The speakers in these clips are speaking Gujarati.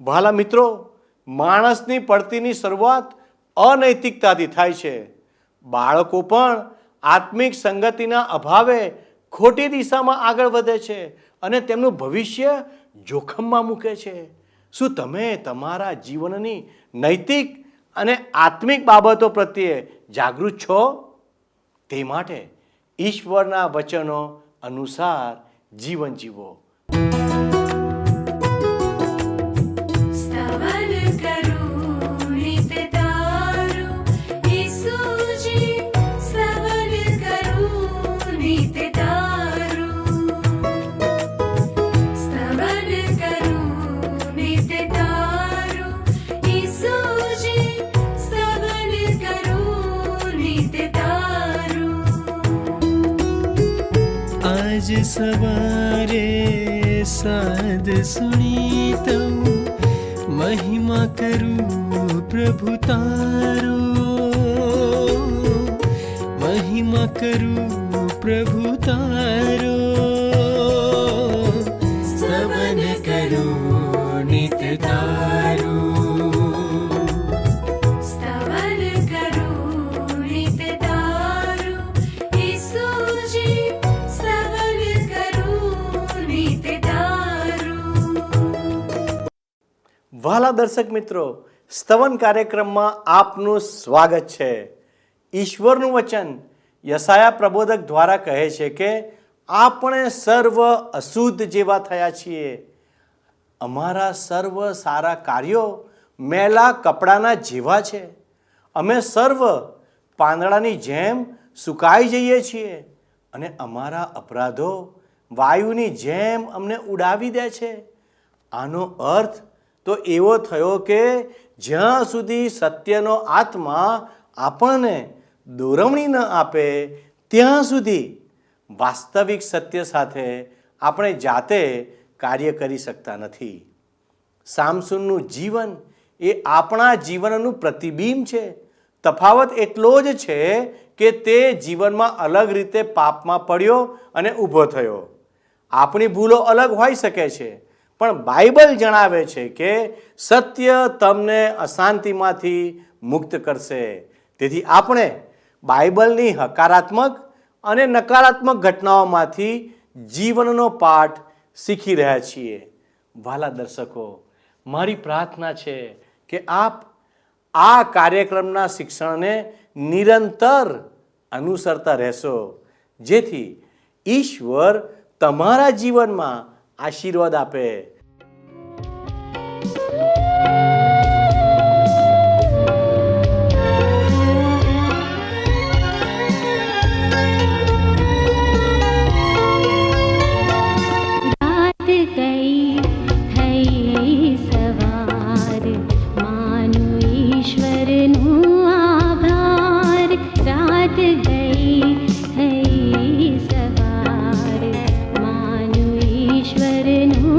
વહાલા મિત્રો, માણસની પડતીની શરૂઆત અનૈતિકતાથી થાય છે. બાળકો પણ આત્મિક સંગતિના અભાવે ખોટી દિશામાં આગળ વધે છે અને તેમનું ભવિષ્ય જોખમમાં મૂકે છે. શું તમે તમારા જીવનની નૈતિક અને આત્મિક બાબતો પ્રત્યે જાગૃત છો? તે માટે ઈશ્વરના વચનો અનુસાર જીવન જીવો. आज सवारे साद सुनी तो महिमा करूं प्रभु तारो, महिमा करूं प्रभु तारो. स्तवन करूं नित तारो, વહાલા દર્શક મિત્રો, સ્તવન કાર્યક્રમમાં આપનું સ્વાગત છે. ઈશ્વરનું વચન યશાયા પ્રબોધક દ્વારા કહે છે કે આપણે સર્વ અશુદ્ધ જેવા થયા છીએ. અમારા સર્વ સારા કાર્યો મેલા કપડાના જેવા છે. અમે સર્વ પાંદડાની જેમ સુકાઈ જઈએ છીએ અને અમારા અપરાધો વાયુની જેમ અમને ઉડાવી દે છે. આનો અર્થ તો એવો થયો કે જ્યાં સુધી સત્યનો આત્મા આપણને દોરવણી ન આપે ત્યાં સુધી વાસ્તવિક સત્ય સાથે આપણે જાતે કાર્ય કરી શકતા નથી. સામસૂનનું જીવન એ આપણા જીવનનું પ્રતિબિંબ છે. તફાવત એટલો જ છે કે તે જીવનમાં અલગ રીતે પાપમાં પડ્યો અને ઊભો થયો. આપણી ભૂલો અલગ હોઈ શકે છે, પણ બાઇબલ જણાવે છે કે સત્ય તમને અશાંતિમાંથી મુક્ત કરશે. તેથી આપણે બાઇબલની હકારાત્મક અને નકારાત્મક ઘટનાઓમાંથી જીવનનો પાઠ શીખી રહ્યા છીએ. વહાલા દર્શકો, મારી પ્રાર્થના છે કે આપ આ કાર્યક્રમના શિક્ષણને નિરંતર અનુસરતા રહેશો, જેથી ઈશ્વર તમારા જીવનમાં આશીર્વાદ આપે. ईश्वर नु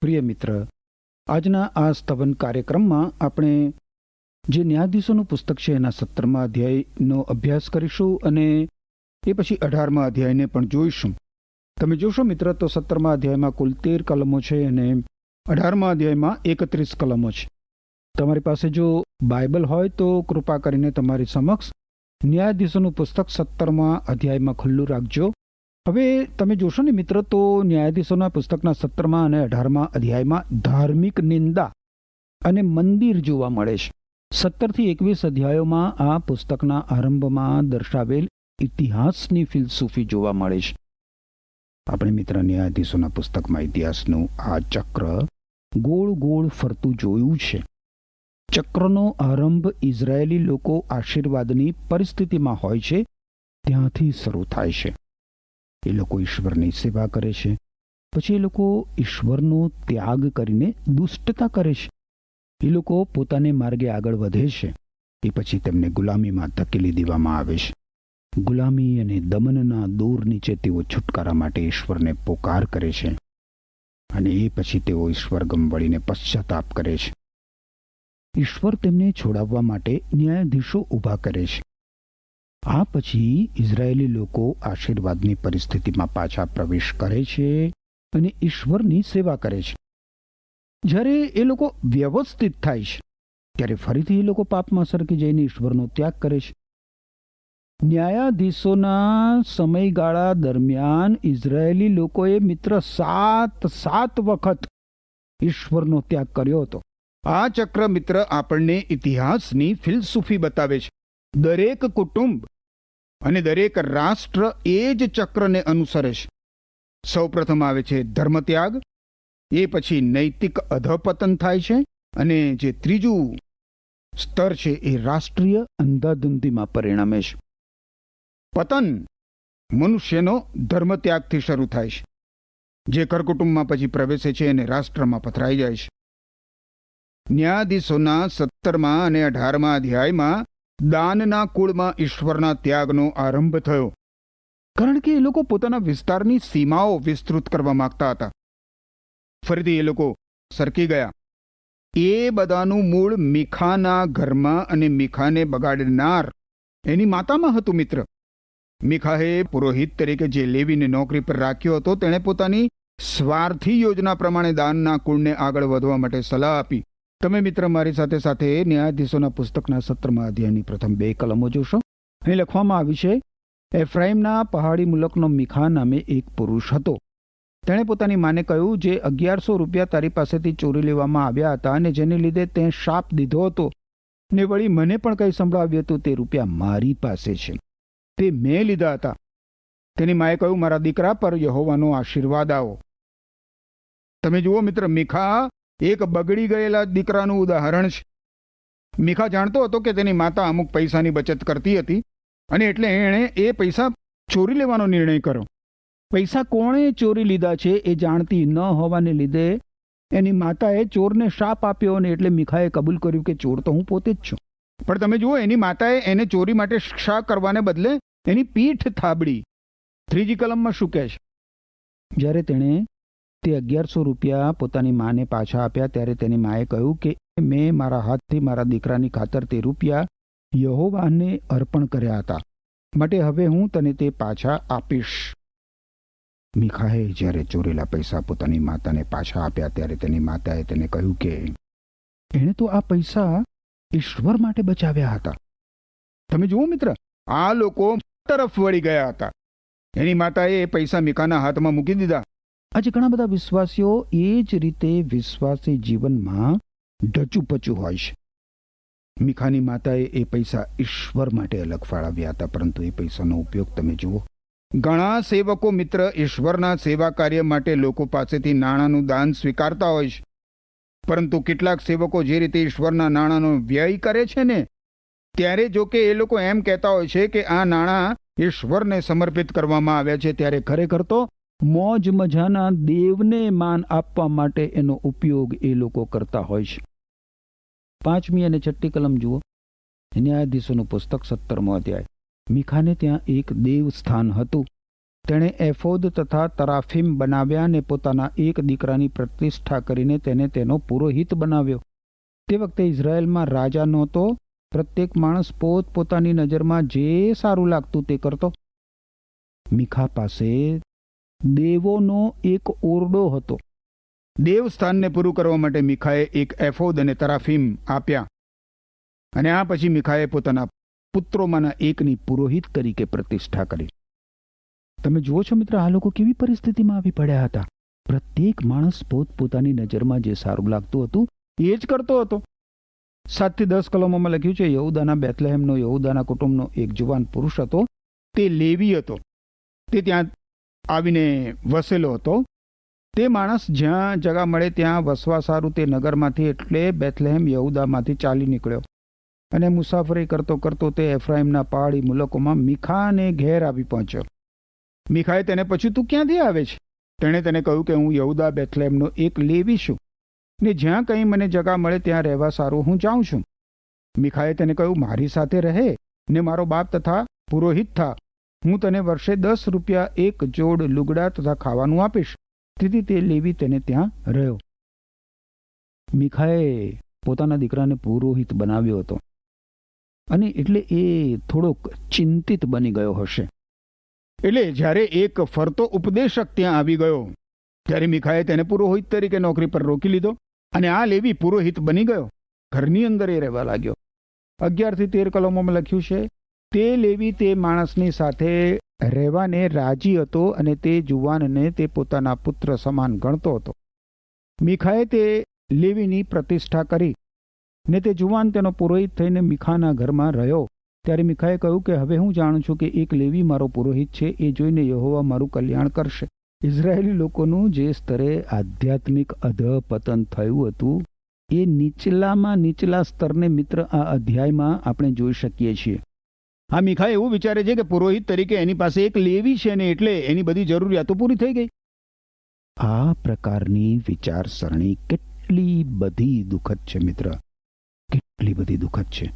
પ્રિય મિત્ર, આજના આ સ્તવન કાર્યક્રમમાં આપણે જે ન્યાયાધીશોનું પુસ્તક છે એના 17મા અધ્યાયનો અભ્યાસ કરીશું અને એ પછી 18મા અધ્યાયને પણ જોઈશું. તમે જોશો મિત્ર તો 17મા અધ્યાયમાં કુલ 13 કલમો છે અને 18મા અધ્યાયમાં 31 કલમો છે. તમારી પાસે જો બાઇબલ હોય તો કૃપા કરીને તમારી સમક્ષ ન્યાયાધીશોનું પુસ્તક 17મા અધ્યાયમાં ખુલ્લું રાખજો. હવે તમે જોશો ને મિત્ર તો ન્યાયાધીશોના પુસ્તકના 17મા અને 18મા અધ્યાયમાં ધાર્મિક નિંદા અને મંદિર જોવા મળે છે. 17 થી 21 અધ્યાયોમાં આ પુસ્તકના આરંભમાં દર્શાવેલ ઇતિહાસની ફિલસૂફી જોવા મળે છે. આપણે મિત્ર ન્યાયાધીશોના પુસ્તકમાં ઇતિહાસનું આ ચક્ર ગોળ ગોળ ફરતું જોયું છે. ચક્રનો આરંભ ઇઝરાયેલી લોકો આશીર્વાદની પરિસ્થિતિમાં હોય છે ત્યાંથી શરૂ થાય છે. એ લોકો ઈશ્વરની સેવા કરે છે, પછી એ લોકો ઈશ્વરનો ત્યાગ કરીને દુષ્ટતા કરે છે. એ લોકો પોતાને માર્ગે આગળ વધે છે, એ પછી તેમને ગુલામીમાં ધકેલી દેવામાં આવે છે. ગુલામી અને દમનના દોર નીચે તેઓ છુટકારા માટે ઈશ્વરને પોકાર કરે છે અને એ પછી તેઓ ઈશ્વર ગમ વળીને પશ્ચાતાપ કરે છે. ઈશ્વર તેમને છોડાવવા માટે ન્યાયાધીશો ઊભા કરે છે. આ પછી ઇઝરાયેલી લોકો આશીર્વાદની પરિસ્થિતિમાં પાછા પ્રવેશ કરે છે અને ઈશ્વરની સેવા કરે છે. જ્યારે એ લોકો વ્યવસ્થિત થાય છે ત્યારે ફરીથી એ લોકો પાપમાં સરકી જઈને ઈશ્વરનો ત્યાગ કરે છે. ન્યાયાધીશોના સમયગાળા દરમિયાન ઇઝરાયેલી લોકોએ મિત્ર 7 વખત ઈશ્વરનો ત્યાગ કર્યો હતો. આ ચક્ર મિત્ર આપણને ઇતિહાસની ફિલસૂફી બતાવે છે. દરેક કુટુંબ અને દરેક રાષ્ટ્ર એ જ ચક્રને અનુસરે છે. સૌપ્રથમ આવે છે ધર્મત્યાગ, એ પછી નૈતિક અધપતન થાય છે અને જે ત્રીજું સ્તર છે એ રાષ્ટ્રીય અંધાધુંધીમાં પરિણમે છે. પતન મનુષ્યનો ધર્મત્યાગથી શરૂ થાય છે, જે કરકુટુંબમાં પછી પ્રવેશે છે અને રાષ્ટ્રમાં પથરાઈ જાય છે. ન્યાયાધીશોના 17મા અને 18મા અધ્યાયમાં દાનના કુળમાં ઈશ્વરના ત્યાગનો આરંભ થયો, કારણ કે એ લોકો પોતાના વિસ્તારની સીમાઓ વિસ્તૃત કરવા માંગતા હતા. ફરીથી એ લોકો સરકી ગયા. એ બધાનું મૂળ મીખાના ઘરમાં અને મીખાને બગાડનાર એની માતામાં હતું મિત્ર. મીખાએ પુરોહિત તરીકે જે લેવીને નોકરી પર રાખ્યો હતો તેણે પોતાની સ્વાર્થી યોજના પ્રમાણે દાનના કુળને આગળ વધવા માટે સલાહ આપી. તમે મિત્ર મારી સાથે સાથે ન્યાયાધીશોના પુસ્તકના 17મા અધ્યાયની પ્રથમ 2 કલમો જોશો. અહીં લખવામાં આવી છે, એફ્રાઈમના પહાડી મુલકનો મીખા નામે એક પુરુષ હતો. તેણે પોતાની માને કહ્યું, જે 1100 રૂપિયા તારી પાસેથી ચોરી લેવામાં આવ્યા હતા અને જેને લીધે તે શાપ દીધો હતો ને વળી મને પણ કંઈ સંભળાવ્યું હતું, તે રૂપિયા મારી પાસે છે, તે મેં લીધા હતા. તેની માએ કહ્યું, મારા દીકરા પર યહોવાનો આશીર્વાદ આવો. તમે જુઓ મિત્ર, મીખા એક બગડી ગયેલા દીકરાનું ઉદાહરણ છે. મીખા જાણતો હતો કે તેની માતા અમુક પૈસાની બચત કરતી હતી અને એટલે એણે એ પૈસા ચોરી લેવાનો નિર્ણય કર્યો. પૈસા કોણે ચોરી લીધા છે એ જાણતી ન હોવાને લીધે એની માતાએ ચોરને શાપ આપ્યો અને એટલે મીખાએ કબૂલ કર્યું કે ચોર તો હું પોતે જ છું. પણ તમે જુઓ, એની માતાએ એને ચોરી માટે શિક્ષા કરવાને બદલે એની પીઠ થાબડી. 3જી કલમમાં શું કહે છે? જ્યારે તેણે તે 1100 રૂપિયા પોતાની માને પાછા આપ્યા ત્યારે તેની માએ કહ્યું કે મેં મારા હાથથી મારા દીકરાની ખાતર તે રૂપિયા યહોવાને અર્પણ કર્યા હતા, માટે હવે હું તને તે પાછા આપીશ. મીખાએ જ્યારે ચોરેલા પૈસા પોતાની માતાને પાછા આપ્યા ત્યારે તેની માતાએ તેને કહ્યું કે એણે તો આ પૈસા ઈશ્વર માટે બચાવ્યા હતા. તમે જુઓ મિત્ર, આ લોકો તરફ વળી ગયા હતા. એની માતાએ એ પૈસા મીખાના હાથમાં મૂકી દીધા. આજે ઘણા બધા વિશ્વાસીઓ એ જ રીતે વિશ્વાસી જીવનમાં ઢચુપચુ હોય છે. મીખાની માતાએ એ પૈસા ઈશ્વર માટે અલગ ફાળવ્યા હતા, પરંતુ એ પૈસાનો ઉપયોગ તમે જુઓ. ઘણા સેવકો મિત્ર ઈશ્વરના સેવા કાર્ય માટે લોકો પાસેથી નાણાંનું દાન સ્વીકારતા હોય છે, પરંતુ કેટલાક સેવકો જે રીતે ઈશ્વરના નાણાંનો વ્યય કરે છે ને, ત્યારે જો કે એ લોકો એમ કહેતા હોય છે કે આ નાણાં ઈશ્વરને સમર્પિત કરવામાં આવ્યા છે, ત્યારે ખરેખર તો મોજ મજાના દેવને માન આપવા માટે એનો ઉપયોગ એ લોકો કરતા હોય છે. 5મી અને 6ઠ્ઠી કલમ જુઓ. ન્યાયાધીશોનું પુસ્તક 17મો અધ્યાય. મીખાને ત્યાં એક દેવસ્થાન હતું. તેણે એફોદ તથા તરાફીમ બનાવ્યા અને પોતાના એક દીકરાની પ્રતિષ્ઠા કરીને તેને તેનો પુરોહિત બનાવ્યો. તે વખતે ઇઝરાયેલમાં રાજા નહોતો. પ્રત્યેક માણસ પોતપોતાની નજરમાં જે સારું લાગતું તે કરતો. મીખા પાસે દેવોનો એક ઓરડો હતો. દેવસ્થાનને પૂરું કરવા માટે મીખાએ એક એફોદ અને તરાફીમ આપ્યા અને આ પછી મીખાએ પોતાના પુત્રોમાંના એકની પુરોહિત તરીકે પ્રતિષ્ઠા કરી. તમે જુઓ છો મિત્ર, આ લોકો કેવી પરિસ્થિતિમાં આવી પડ્યા હતા. પ્રત્યેક માણસ પોતપોતાની નજરમાં જે સારું લાગતું હતું એ જ કરતો હતો. 7 થી 10 કલમોમાં લખ્યું છે, યહૂદાના બેથલેહેમનો યહૂદાના કુટુંબનો એક જુવાન પુરુષ હતો. તે લેવી હતો. તે ત્યાં આવીને વસેલો હતો. તે માણસ જ્યાં જગા મળે ત્યાં વસવા સારું તે નગરમાંથી એટલે બેથલેહેમ યહૂદામાંથી ચાલી નીકળ્યો અને મુસાફરી કરતો કરતો તે એફ્રાઈમના પહાડી મુલકોમાં મીખાને ઘેર આવી પહોંચ્યો. મીખાએ તેને પૂછ્યું, તું ક્યાંથી આવે છે? તેણે તેને કહ્યું કે હું યહૂદા બેથલેહેમનો એક લેવી છું ને જ્યાં કંઈ મને જગા મળે ત્યાં રહેવા સારું હું જાઉં છું. મીખાએ તેને કહ્યું, મારી સાથે રહે ને મારો બાપ તથા પુરોહિત થા. હું તને વર્ષે 10 રૂપિયા એક જોડ લુગડા તથા ખાવાનું આપીશ. તેથી તે લેવી તેને ત્યાં રહ્યો. મીખાએ પોતાના દીકરાને પુરોહિત બનાવ્યો હતો અને એટલે એ થોડોક ચિંતિત બની ગયો હશે. એટલે જ્યારે એક ફરતો ઉપદેશક ત્યાં આવી ગયો ત્યારે મીખાએ તેને પુરોહિત તરીકે નોકરી પર રોકી લીધો અને આ લેવી પુરોહિત બની ગયો. ઘરની અંદર એ રહેવા લાગ્યો. 11 થી 13 કલમોમાં લખ્યું છે, તે લેવી તે માણસની સાથે રહેવાને રાજી હતો અને તે જુવાનને તે પોતાના પુત્ર સમાન ગણતો હતો. મીખાએ તે લેવીની પ્રતિષ્ઠા કરી ને તે જુવાન તેનો પુરોહિત થઈને મીખાના ઘરમાં રહ્યો. ત્યારે મીખાએ કહ્યું કે હવે હું જાણું છું કે એક લેવી મારો પુરોહિત છે. એ જોઈને યહોવા મારું કલ્યાણ કરશે. ઇઝરાયેલી લોકોનું જે સ્તરે આધ્યાત્મિક અધપતન થયું હતું એ નીચલામાં નીચલા સ્તરને મિત્ર આ અધ્યાયમાં આપણે જોઈ શકીએ છીએ. આ મીખા એવું વિચારે છે કે પુરોહિત તરીકે એની પાસે એક લેવી છે ને એટલે એની બધી જરૂરિયાતો પૂરી થઈ ગઈ. આ પ્રકારની વિચારસરણી કેટલી બધી દુઃખદ છે મિત્ર, કેટલી બધી દુઃખદ છે.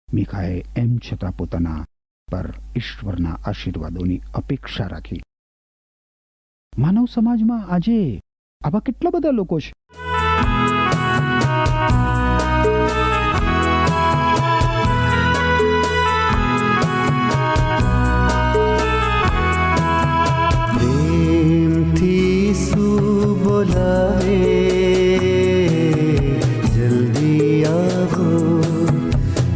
મીખાએ એમ છતાં પોતાના પર ઈશ્વરના આશીર્વાદોની અપેક્ષા રાખી. માનવ સમાજમાં આજે આવા કેટલા બધા લોકો છે. પ્રેમથી શું બોલાવે, જલ્દી આવો.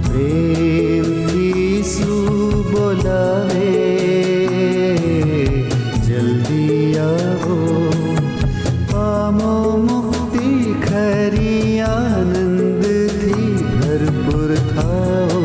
પ્રેમથી શું બોલાવે, જલ્દી આવો. પામો મુક્તિ ખરી, આનંદથી ભરપૂર થાઓ.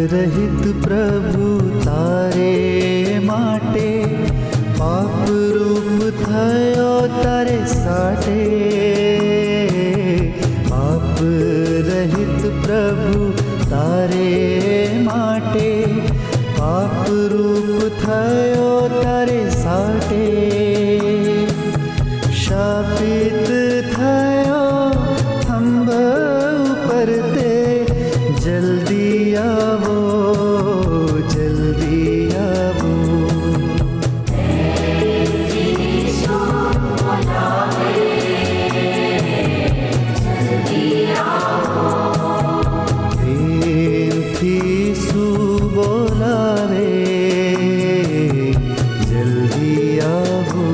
રહિત પ્રભુ તારે માટે, પાપ રૂપ થયો તારે સાટે. પાપ રહિત પ્રભુ તારે માટે, પાપ રૂપ થયો તારે સાટે. શાપિત થયો થંભ ઉપર તે, જલ્દી આવ બોલાવે જલ્દી આવો.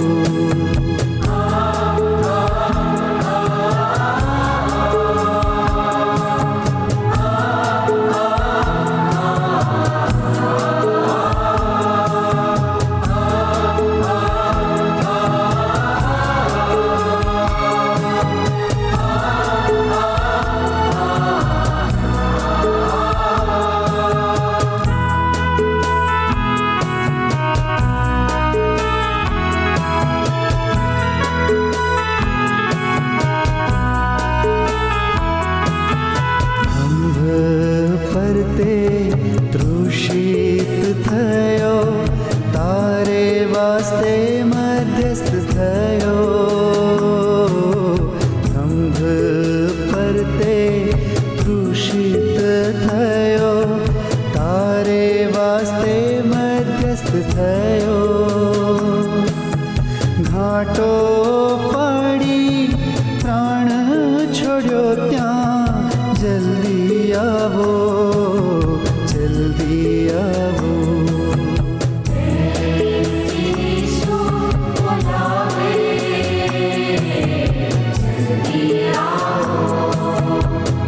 પરતે તૃષિત થયો તારે વાસ્તે મધ્યસ્થ થયો. સંઘ પરતે તૃષિત થયો તારે વાસ્તે મધ્યસ્થ થયો. ઘાટો પડી પ્રાણ છોડ્યો ત્યાં જલ્દી આવો જલ્દી આવો.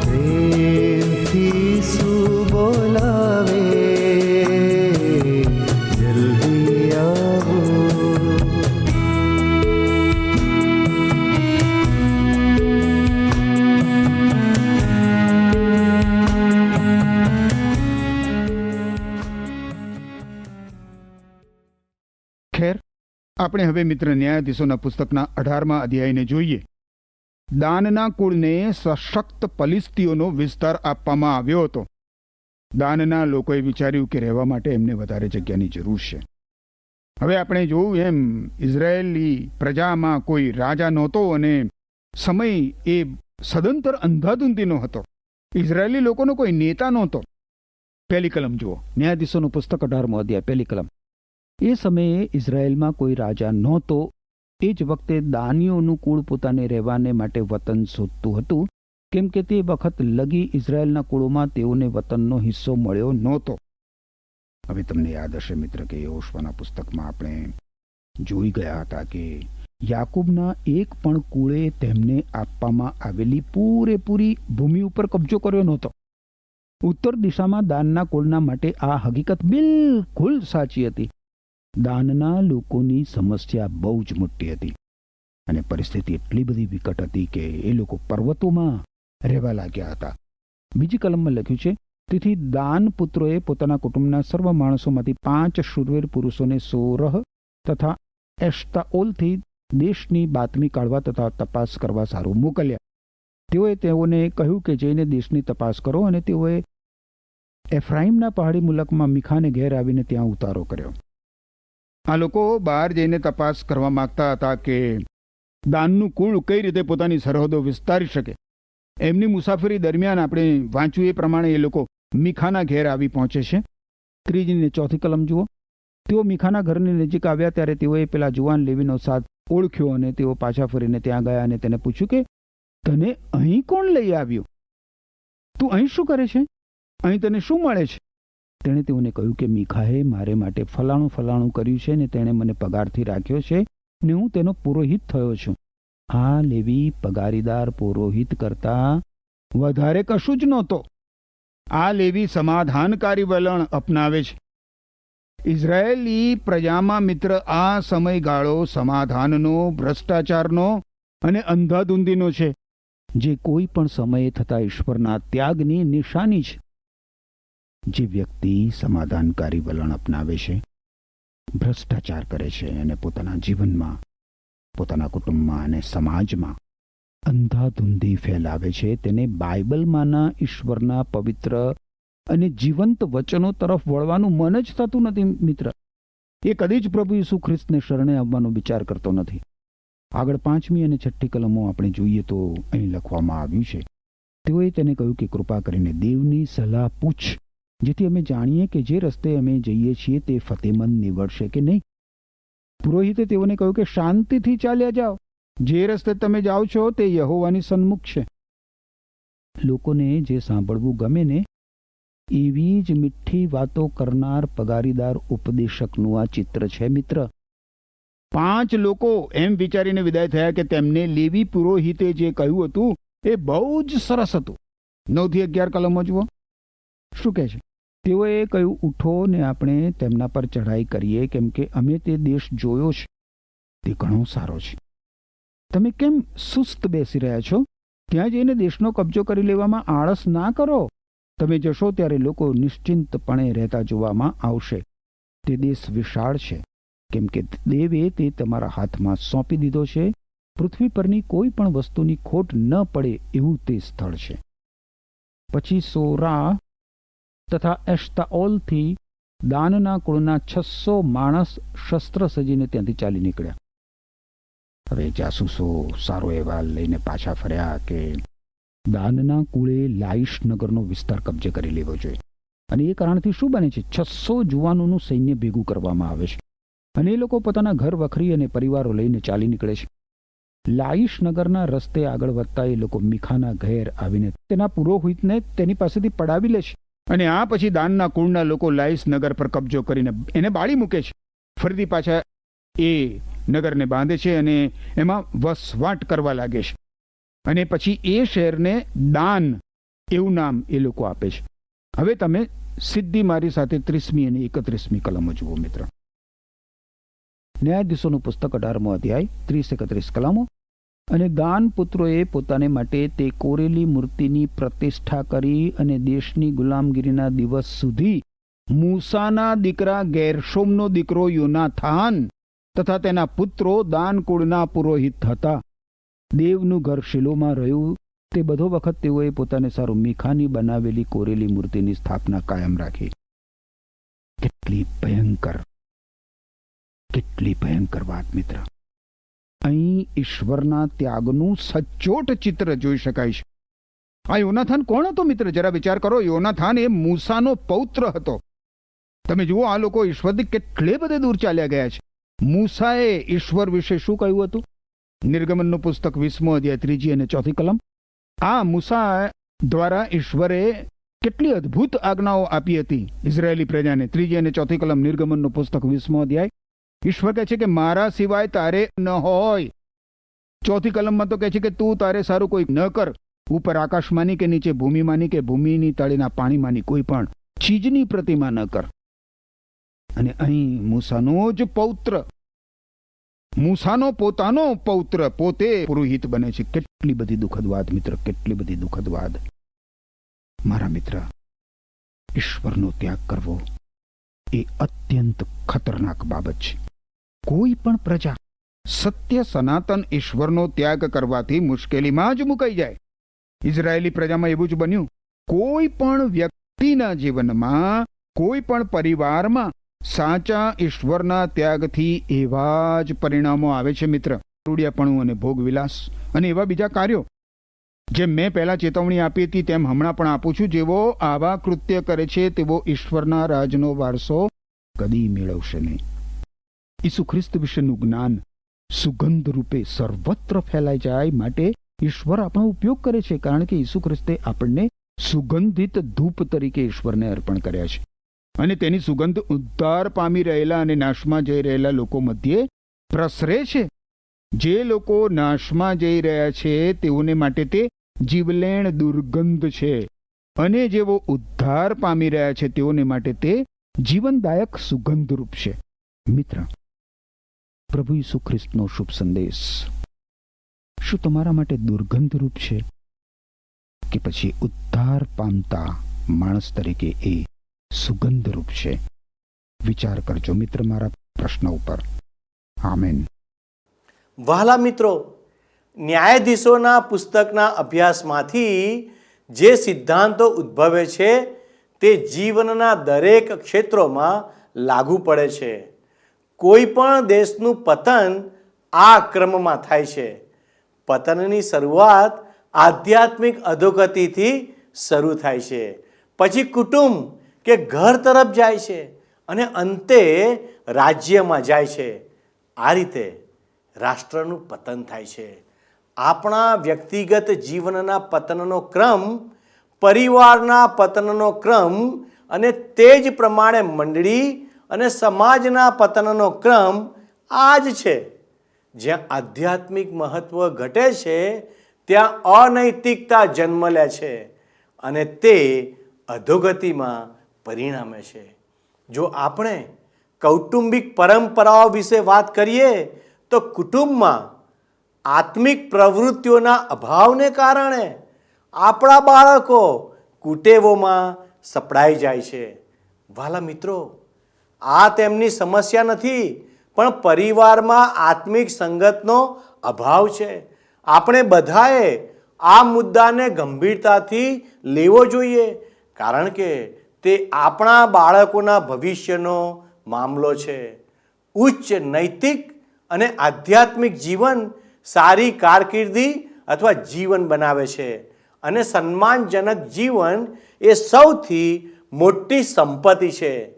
પ્રેમથી શું બોલાવે જલ્દી આવો. ખેર, આપણે હવે મિત્ર ન્યાયાધીશોના પુસ્તકના 18મા અધ્યાયને જોઈએ. દાનના કુળને સશક્ત પલિસ્તીઓનો વિસ્તાર આપવામાં આવ્યો હતો. દાનના લોકોએ વિચાર્યું કે રહેવા માટે એમને વધારે જગ્યાની જરૂર છે. હવે આપણે જોયું એમ ઇઝરાયેલી પ્રજામાં કોઈ રાજા નહોતો અને સમય એ સદંતર અંધાધૂંધીનો હતો. ઇઝરાયેલી લોકોનો કોઈ નેતા નહોતો. પહેલી કલમ જુઓ, ન્યાયાધીશોનું પુસ્તક 18મો અધ્યાય, પહેલી કલમ. એ સમયે ઇઝરાયેલમાં કોઈ રાજા નહોતો. એ જ વખતે દાનીઓનું કુળ પોતાને રહેવાને માટે વતન શોધતું હતું, કેમ કે તે વખત લગી ઇઝરાયેલના કુળોમાં તેઓને વતનનો હિસ્સો મળ્યો નહોતો. હવે તમને યાદ હશે મિત્ર કે યોશુઆના પુસ્તકમાં આપણે જોઈ ગયા હતા કે યાકૂબના એક પણ કુળે તેમને આપવામાં આવેલી પૂરેપૂરી ભૂમિ ઉપર કબજો કર્યો નહોતો. ઉત્તર દિશામાં દાનના કુળના માટે આ હકીકત બિલકુલ સાચી હતી. દાનના લોકોની સમસ્યા બહુ જ મોટી હતી અને પરિસ્થિતિ એટલી બધી વિકટ હતી કે એ લોકો પર્વતોમાં રહેવા લાગ્યા હતા. બીજી કલમમાં લખ્યું છે, તેથી દાન પુત્રોએ પોતાના કુટુંબના સર્વ માણસોમાંથી 5 શૂરવીર પુરુષોને સોરહ તથા એશ્તાઓલથી દેશની બાતમી કાઢવા તથા તપાસ કરવા સારું મોકલ્યા. તેઓએ તેઓને કહ્યું કે જઈને દેશની તપાસ કરો, અને તેઓએ એફ્રાઈમના પહાડી મુલકમાં મીખાને ઘેર આવીને ત્યાં ઉતારો કર્યો. આ લોકો બહાર જઈને તપાસ કરવા માંગતા હતા કે દાનનું કુળ કઈ રીતે પોતાની સરહદો વિસ્તારી શકે. એમની મુસાફરી દરમિયાન આપણે વાંચ્યું એ પ્રમાણે એ લોકો મીખાના ઘેર આવી પહોંચે છે. 3 ને 4 કલમ જુઓ. તેઓ મીખાના ઘરની નજીક આવ્યા ત્યારે તેઓએ પેલા જુવાન લેવીનો સાથ ઓળખ્યો અને તેઓ પાછા ફરીને ત્યાં ગયા અને તેને પૂછ્યું કે તને અહીં કોણ લઈ આવ્યું? તું અહીં શું કરે છે? અહીં તને શું મળે છે? તેણે તેઓને કહ્યું કે મીખાએ મારે માટે ફલાણું કર્યું છે ને તેણે મને પગારથી રાખ્યો છે ને હું તેનો પુરોહિત થયો છું. આ લેવી પગારીદાર પુરોહિત કરતા વધારે કશું જ નહોતો. આ લેવી સમાધાનકારી વલણ અપનાવે છે. ઇઝરાયેલી પ્રજામાં મિત્ર આ સમયગાળો સમાધાનનો, ભ્રષ્ટાચારનો અને અંધાધૂંધીનો છે, જે કોઈ પણ સમયે થતા ઈશ્વરના ત્યાગની નિશાની છે. જે વ્યક્તિ સમાધાનકારી વલણ અપનાવે છે, ભ્રષ્ટાચાર કરે છે અને પોતાના જીવનમાં, પોતાના કુટુંબમાં અને સમાજમાં અંધાધૂંધી ફેલાવે છે, તેને બાઇબલમાંના ઈશ્વરના પવિત્ર અને જીવંત વચનો તરફ વળવાનું મન જ થતું નથી મિત્ર. એ કદી જ પ્રભુ ઈસુ ખ્રિસ્તને શરણે આવવાનો વિચાર કરતો નથી. આગળ 5મી અને 6ઠી કલમો આપણે જોઈએ તો અહીં લખવામાં આવ્યું છે, તેઓએ તેને કહ્યું કે કૃપા કરીને દેવની સલાહ પૂછ, જેથી અમે જાણીએ કે જે રસ્તે અમે જઈએ છીએ તે ફતેમંદ નીવડશે કે નહીં. પુરોહિતે તેઓને કહ્યું કે શાંતિથી ચાલ્યા જાઓ, જે રસ્તે તમે જાઓ છો તે યહોવાની સન્મુખ છે. લોકોને જે સાંભળવું ગમે ને એવી જ મીઠી વાતો કરનાર પગારીદાર ઉપદેશકનું આ ચિત્ર છે મિત્ર. 5 લોકો એમ વિચારીને વિદાય થયા કે તેમને લેવી પુરોહિતે જે કહ્યું હતું એ બહુ જ સરસ હતું. 9 થી 11 કલમો જુઓ શું કહે છે. તેઓએ કહ્યું, ઉઠો ને આપણે તેમના પર ચઢાઈ કરીએ, કેમ કે અમે તે દેશ જોયો છે, તે ઘણો સારો છે. તમે કેમ સુસ્ત બેસી રહ્યા છો? ત્યાં જઈને દેશનો કબજો કરી લેવામાં આળસ ના કરો. તમે જશો ત્યારે લોકો નિશ્ચિંતપણે રહેતા જોવામાં આવશે. તે દેશ વિશાળ છે, કેમ કે દેવે તે તમારા હાથમાં સોંપી દીધો છે. પૃથ્વી પરની કોઈ પણ વસ્તુની ખોટ ન પડે એવું તે સ્થળ છે. પછી સોરા તથા એશ્તાઓલથી દાનના કુળના 600 માણસ શસ્ત્ર સજીને ત્યાંથી ચાલી નીકળ્યા. હવે જાસૂસો સારો અહેવાલ લઈને પાછા ફર્યા કે દાનના કુળે લાઈશ નગરનો વિસ્તાર કબજે કરી લેવો જોઈએ. અને એ કારણથી શું બને છે? 600 જુવાનોનું સૈન્ય ભેગું કરવામાં આવે છે અને એ લોકો પોતાના ઘર વખરી અને પરિવારો લઈને ચાલી નીકળે છે. લાઈશ નગરના રસ્તે આગળ વધતા એ લોકો મીખાના ઘેર આવીને તેના પુરોહિતને તેની પાસેથી પડાવી લે છે. અને આ પછી દાનના કુળના લોકો લાઈશ નગર પર કબજો કરીને એને બાળી મૂકે છે. ફરીથી પાછા એ નગરને બાંધે છે અને એમાં વસવાટ કરવા લાગે છે. અને પછી એ શહેરને દાન એવું નામ એ લોકો આપે છે. હવે તમે સીધી મારી સાથે 30મી અને 31મી કલમો જુઓ મિત્ર. ન્યાયાધીશોનું પુસ્તક 18મો અધ્યાય 30-31 કલમો. અને દાન પુત્રોએ પોતાને માટે તે કોરેલી મૂર્તિની પ્રતિષ્ઠા કરી અને દેશની ગુલામગીરીના દિવસ સુધી મૂસાના દીકરા ગેરશોમનો દીકરો યોનાથાન તથા તેના પુત્રો દાન કુળના પુરોહિત હતા. દેવનું ઘર શિલોમાં રહ્યું તે બધો વખત તેઓએ પોતાને સારું મીખાની બનાવેલી કોરેલી મૂર્તિની સ્થાપના કાયમ રાખી. કેટલી ભયંકર વાત મિત્ર. અહીં ઈશ્વરના ત્યાગનું સચોટ ચિત્ર જોઈ શકાય છે. આ યોનાથાન કોણ હતો મિત્ર? જરા વિચાર કરો. યોનાથાન એ મૂસાનો પૌત્ર હતો. તમે જુઓ આ લોકો ઈશ્વરથી કેટલે બધે દૂર ચાલ્યા ગયા છે. મૂસાએ ઈશ્વર વિશે શું કહ્યું હતું? નિર્ગમનનું પુસ્તક 20મો અધ્યાય 3જી અને 4થી કલમ. આ મૂસા દ્વારા ઈશ્વરે કેટલી અદ્ભુત આજ્ઞાઓ આપી હતી ઇઝરાયેલી પ્રજાને. 3જી અને 4થી કલમ નિર્ગમનનું પુસ્તક 20મો અધ્યાય. ઈશ્વર કહે છે કે મારા સિવાય તારે ન હોય. 4થી કલમમાં તો કહે છે કે તું તારે સારું કોઈ ન કર. ઉપર આકાશમાંની કે નીચે ભૂમિમાંની કે ભૂમિની તળેના પાણીમાંની કોઈ પણ ચીજની પ્રતિમા ન કર. અને અહીં મૂસાનો જ પૌત્ર, મૂસાનો પોતાનો પૌત્ર પોતે પુરોહિત બને છે. કેટલી બધી દુઃખદ વાત મિત્ર, કેટલી બધી દુઃખદ વાત. મારા મિત્ર, ઈશ્વરનો ત્યાગ કરવો એ અત્યંત ખતરનાક બાબત છે. કોઈ પણ પ્રજા સત્ય સનાતન ઈશ્વરનો ત્યાગ કરવાથી મુશ્કેલીમાં જ મુકાઈ જાય. ઇઝરાયેલી પ્રજામાં એવું જ બન્યું. કોઈ પણ વ્યક્તિના જીવનમાં, કોઈ પણ પરિવારમાં સાચા ઈશ્વરના ત્યાગથી એવા જ પરિણામો આવે છે મિત્ર. રૂડિયાપણું અને ભોગવિલાસ અને એવા બીજા કાર્યો. જેમ મેં પહેલા ચેતવણી આપી હતી તેમ હમણાં પણ આપું છું. જેવો આવા કૃત્ય કરે છે તેવો ઈશ્વરના રાજનો વારસો કદી મેળવશે નહીં. ઈસુ ખ્રિસ્ત વિશેનું જ્ઞાન સુગંધ રૂપે સર્વત્ર ફેલાઈ જાય માટે ઈશ્વર આપણો ઉપયોગ કરે છે. કારણ કે ઈસુ ખ્રિસ્તે આપણને સુગંધિત ધૂપ તરીકે ઈશ્વરને અર્પણ કર્યા છે. અને તેની સુગંધ ઉદ્ધાર પામી રહેલા અને નાશમાં જઈ રહેલા લોકો મધ્યે પ્રસરે છે. જે લોકો નાશમાં જઈ રહ્યા છે તેઓને માટે તે જીવલેણ દુર્ગંધ છે, અને જેઓ ઉદ્ધાર પામી રહ્યા છે તેઓને માટે તે જીવનદાયક સુગંધરૂપ છે. મિત્ર, પ્રભુ ઈસુ ખ્રિસ્તનો શુભ સંદેશ શું તમારા માટે દુર્ગંધરૂપ છે કે પછી ઉદ્ધાર પામતા માણસ તરીકે એ સુગંધરૂપ છે? વિચાર કરજો મિત્ર મારા પ્રશ્ન ઉપર. આમેન. વહાલા મિત્રો, ન્યાયાધીશોના પુસ્તકના અભ્યાસમાંથી જે સિદ્ધાંતો ઉદ્ભવે છે તે જીવનના દરેક ક્ષેત્રોમાં લાગુ પડે છે. કોઈ પણ દેશનું પતન આ ક્રમમાં થાય છે. પતનની શરૂઆત આધ્યાત્મિક અધોગતિથી શરૂ થાય છે, પછી કુટુંબ કે ઘર તરફ જાય છે અને અંતે રાજ્યમાં જાય છે. આ રીતે રાષ્ટ્રનું પતન થાય છે. આપણા વ્યક્તિગત જીવનના પતનનો ક્રમ પરિવારના પતનનો ક્રમ અને તે જ પ્રમાણે મંડળી અને સમાજના પતનનો ક્રમ આ જ છે. જ્યાં આધ્યાત્મિક મહત્વ ઘટે છે ત્યાં અનૈતિકતા જન્મ લે છે અને તે અધોગતિમાં પરિણમે છે. જો આપણે કૌટુંબિક પરંપરાઓ વિશે વાત કરીએ તો કુટુંબમાં આત્મિક પ્રવૃત્તિઓના અભાવને કારણે આપણા બાળકો કુટેવોમાં સપડાઈ જાય છે. વાલા મિત્રો, આ તેમની સમસ્યા નથી, પણ પરિવારમાં આત્મિક સંગતનો અભાવ છે. આપણે બધાએ આ મુદ્દાને ગંભીરતાથી લેવો જોઈએ, કારણ કે તે આપણા બાળકોના ભવિષ્યનો મામલો છે. ઉચ્ચ નૈતિક અને આધ્યાત્મિક જીવન સારી કારકિર્દી અથવા જીવન બનાવે છે અને સન્માનજનક જીવન એ સૌથી મોટી સંપત્તિ છે.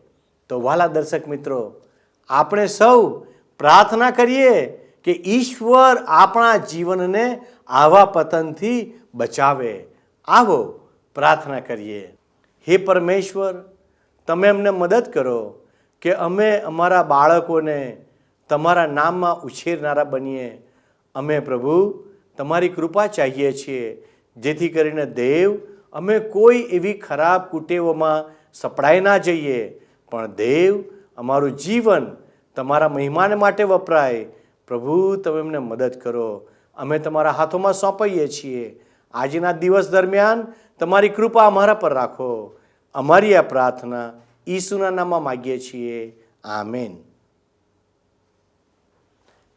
તો વાલા દર્શક મિત્રો, આપણે સૌ પ્રાર્થના કરીએ કે ઈશ્વર આપણા જીવનને આવા પતનથી બચાવે. આવો પ્રાર્થના કરીએ. હે પરમેશ્વર, તમે અમને મદદ કરો કે અમે અમારા બાળકોને તમારા નામમાં ઉછેરનારા બનીએ. અમે પ્રભુ તમારી કૃપા ચાહીએ છીએ, જેથી કરીને દેવ અમે કોઈ એવી ખરાબ કુટેવોમાં સપડાઈ ના જઈએ, પણ દેવ અમારું જીવન તમારા મહિમાને માટે વપરાય. પ્રભુ તમે અમને મદદ કરો. અમે તમારા હાથોમાં સોંપાઈએ છીએ. આજના દિવસ દરમિયાન તમારી કૃપા અમારા પર રાખો. અમારી આ પ્રાર્થના ઈસુના નામમાં માગીએ છીએ. આમેન.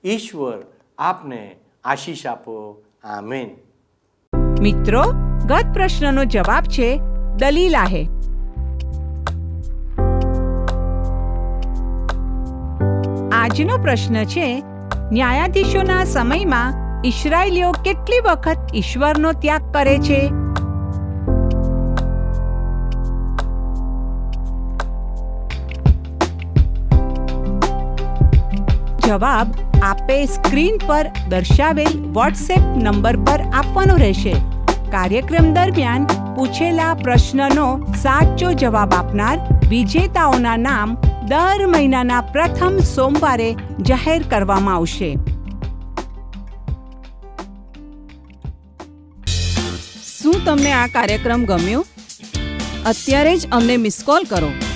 ઈશ્વર આપને આશીષ આપો. આમેન. મિત્રો, ગત પ્રશ્નનો જવાબ છે દલીલાહે. આજનો પ્રશ્ન છે, ન્યાયાધીશોના સમયમાં ઇસ્રાયેલીઓ કેટલી વખત ઈશ્વરનો ત્યાગ કરે છે? જવાબ આપે સ્ક્રીન પર દર્શાવેલ વોટ્સએપ નંબર પર આપવાનો રહેશે. કાર્યક્રમ દરમિયાન પૂછેલા પ્રશ્નનો સાચો જવાબ આપનાર વિજેતાઓના નામ દર મહિનાના પ્રથમ સોમવારે જાહેર કરવામાં આવશે. શું તમને આ કાર્યક્રમ ગમ્યો? અત્યારે જ અમને મિસ કોલ કરો.